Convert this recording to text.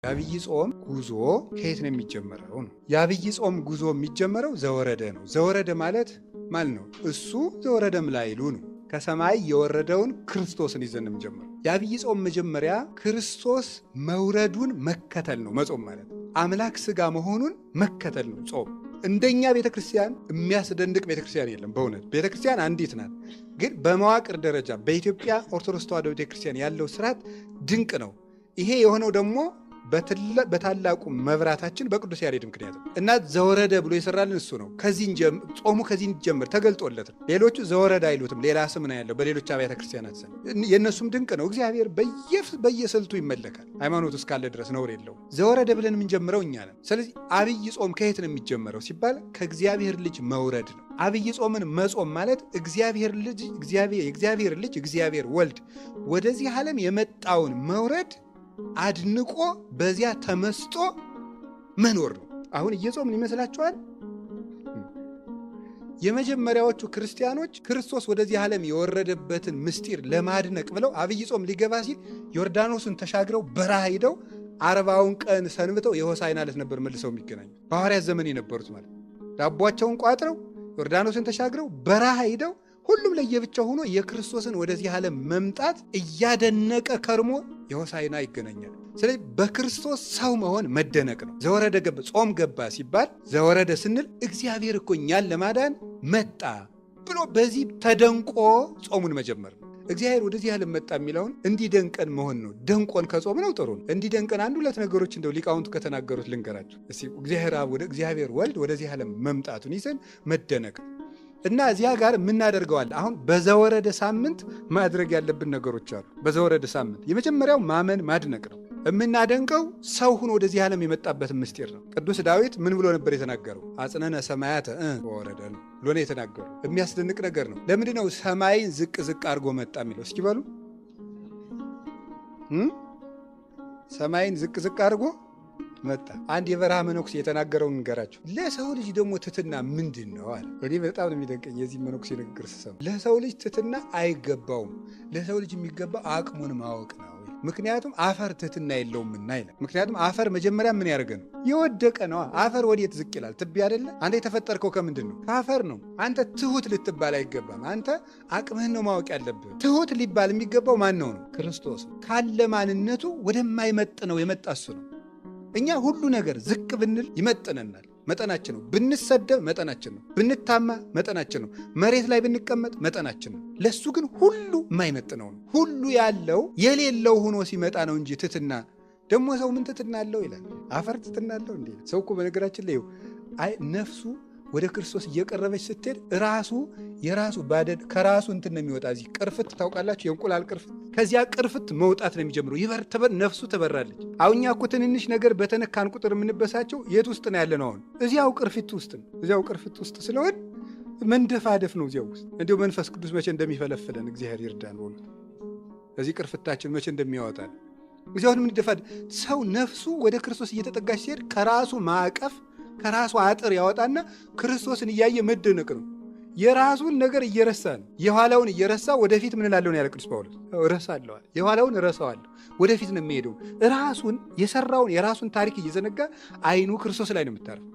የአብይ ጾም ጉዞ ከየት ነው የሚጀመረው? የአብይ ጾም ጉዞ የሚጀመረው ዘወረደ ነው። ዘወረደ ማለት ነው እሱ ዘወረደም ላይሉ ነው። ከሰማይ የወረደውን ክርስቶስን ይዘን የምንጀምረው። የአብይ ጾም መጀመሪያ ክርስቶስ መውረዱን መከተል ነው። መጾም ማለት አምላክ ሥጋ መሆኑን መከተል ነው ጾም። እንደኛ ቤተክርስቲያን የሚያስደንቅ ቤተክርስቲያን የለም። በእውነት ቤተክርስቲያን አንዲት ናት። ግን በመዋቅር ደረጃ በኢትዮጵያ ኦርቶዶክስ ተዋሕዶ ቤተክርስቲያን ያለው ስርዓት ድንቅ ነው። ይሄ የሆነው ደግሞ በታላቁ መብራታችን በቅዱስ ያሬድ ምክንያት ነው እና ዘወረደ ብሎ የሰራልን እሱ ነው። ጾሙ ከዚህ እንጀምር ተገልጦለት ነው። ሌሎቹ ዘወረደ አይሉትም፣ ሌላ ስም ነው ያለው በሌሎች አብያተ ክርስቲያናት ስም። የእነሱም ድንቅ ነው። እግዚአብሔር በየስልቱ ይመለካል። ሃይማኖት እስካለ ድረስ ነውር የለው። ዘወረደ ብለን የምንጀምረው እኛ ነን። ስለዚህ አብይ ጾም ከየት ነው የሚጀመረው ሲባል ከእግዚአብሔር ልጅ መውረድ ነው። አብይ ጾምን መጾም ማለት የእግዚአብሔር ልጅ እግዚአብሔር ወልድ ወደዚህ ዓለም የመጣውን መውረድ አድንቆ በዚያ ተመስጦ መኖር ነው። አሁን እየጾምን ይመስላችኋል? የመጀመሪያዎቹ ክርስቲያኖች ክርስቶስ ወደዚህ ዓለም የወረደበትን ምስጢር ለማድነቅ ብለው አብይ ጾም ሊገባ ሲል ዮርዳኖስን ተሻግረው በረሃ ሂደው 40ውን ቀን ሰንብተው የሆሳዕና ዕለት ነበር መልሰው የሚገናኙ። በሐዋርያት ዘመን የነበሩት ማለት ዳቧቸውን ቋጥረው ዮርዳኖስን ተሻግረው በረሃ ሂደው ሁሉም ለየብቻው ሆኖ የክርስቶስን ወደዚህ ዓለም መምጣት እያደነቀ ከርሞ የሆሳዕና ይገናኛል። ስለዚህ በክርስቶስ ሰው መሆን መደነቅ ነው። ዘወረደ ገባ፣ ጾም ገባ ሲባል ዘወረደ ስንል እግዚአብሔር እኮ እኛን ለማዳን መጣ ብሎ በዚህ ተደንቆ ጾሙን መጀመር ነው። እግዚአብሔር ወደዚህ ዓለም መጣ የሚለውን እንዲደንቀን መሆን ነው። ደንቆን ከጾም ነው ጥሩ ነው። እንዲደንቀን አንድ ሁለት ነገሮች እንደው ሊቃውንቱ ከተናገሩት ልንገራቸው እስቲ። እግዚአብሔር አብ ወደ እግዚአብሔር ወልድ ወደዚህ ዓለም መምጣቱን ይዘን መደነቅ ነው። እና እዚያ ጋር የምናደርገዋል። አሁን በዘወረደ ሳምንት ማድረግ ያለብን ነገሮች አሉ። በዘወረደ ሳምንት የመጀመሪያው ማመን ማድነቅ ነው። የምናደንቀው ሰው ሁኖ ወደዚህ ዓለም የመጣበትን ምስጢር ነው። ቅዱስ ዳዊት ምን ብሎ ነበር የተናገረው? አጽነነ ሰማያተ ወረደ ነው ብሎ ነው የተናገረው። የሚያስደንቅ ነገር ነው። ለምንድን ነው ሰማይን ዝቅ ዝቅ አድርጎ መጣ የሚለው? እስኪ በሉ። ሰማይን ዝቅ ዝቅ አድርጎ መጣ። አንድ የበረሃ መነኩሴ የተናገረውን ንገራችሁ። ለሰው ልጅ ደግሞ ትሕትና ምንድን ነው አለ። እኔ በጣም ነው የሚደንቀኝ የዚህ መነኩሴ ንግግር ስሰማ። ለሰው ልጅ ትሕትና አይገባውም። ለሰው ልጅ የሚገባው አቅሙን ማወቅ ነው። ምክንያቱም አፈር ትሕትና የለውምና ይላል። ምክንያቱም አፈር መጀመሪያ ምን ያደርገ ነው? የወደቀ ነው። አፈር ወዴት ዝቅ ይላል? ትቢያ አይደለ? አንተ የተፈጠርከው ከምንድን ነው? ከአፈር ነው። አንተ ትሑት ልትባል አይገባም። አንተ አቅምህን ነው ማወቅ ያለብህ። ትሑት ሊባል የሚገባው ማን ነው? ክርስቶስ ካለ ማንነቱ ወደማይመጥነው የመጣ እሱ ነው። እኛ ሁሉ ነገር ዝቅ ብንል ይመጥነናል፣ መጠናችን ነው። ብንሰደብ መጠናችን ነው። ብንታማ መጠናችን ነው። መሬት ላይ ብንቀመጥ መጠናችን ነው። ለሱ ግን ሁሉ የማይመጥነው ነው። ሁሉ ያለው የሌለው ሆኖ ሲመጣ ነው እንጂ ትሕትና ደግሞ ሰው ምን ትሕትና አለው ይላል። አፈር ትሕትና አለው እንዴ? ሰው እኮ በነገራችን ላይ ነፍሱ ወደ ክርስቶስ እየቀረበች ስትሄድ የራሱ ባደድ ከራሱ እንትን ነው የሚወጣ። እዚህ ቅርፍት ታውቃላችሁ? የእንቁላል ቅርፍት። ከዚያ ቅርፍት መውጣት ነው የሚጀምረው። ነፍሱ ትበራለች። አሁን እኛ እኮ ትንንሽ ነገር በተነካን ቁጥር የምንበሳቸው የት ውስጥ ነው ያለ ነው? አሁን እዚያው ቅርፊት ውስጥ ነው። እዚያው ቅርፊት ውስጥ ስለሆን መንደፋደፍ ነው እዚያው ውስጥ። እንዲሁ መንፈስ ቅዱስ መቼ እንደሚፈለፍለን እግዚአብሔር ይርዳን። ሆኖ እዚህ ቅርፍታችን መቼ እንደሚያወጣል እዚያውን የምንደፋደፍ ሰው ነፍሱ ወደ ክርስቶስ እየተጠጋች ሲሄድ ከራሱ ማዕቀፍ ከራሱ አጥር ያወጣና ክርስቶስን እያየ መደነቅ ነው። የራሱን ነገር እየረሳ ነው። የኋላውን እየረሳ ወደፊት ምን እላለሁ ያለ ቅዱስ ጳውሎስ፣ እረሳለዋል። የኋላውን እረሳዋለሁ፣ ወደፊት ነው የሚሄደው። ራሱን የሰራውን የራሱን ታሪክ እየዘነጋ አይኑ ክርስቶስ ላይ ነው የምታረፈው።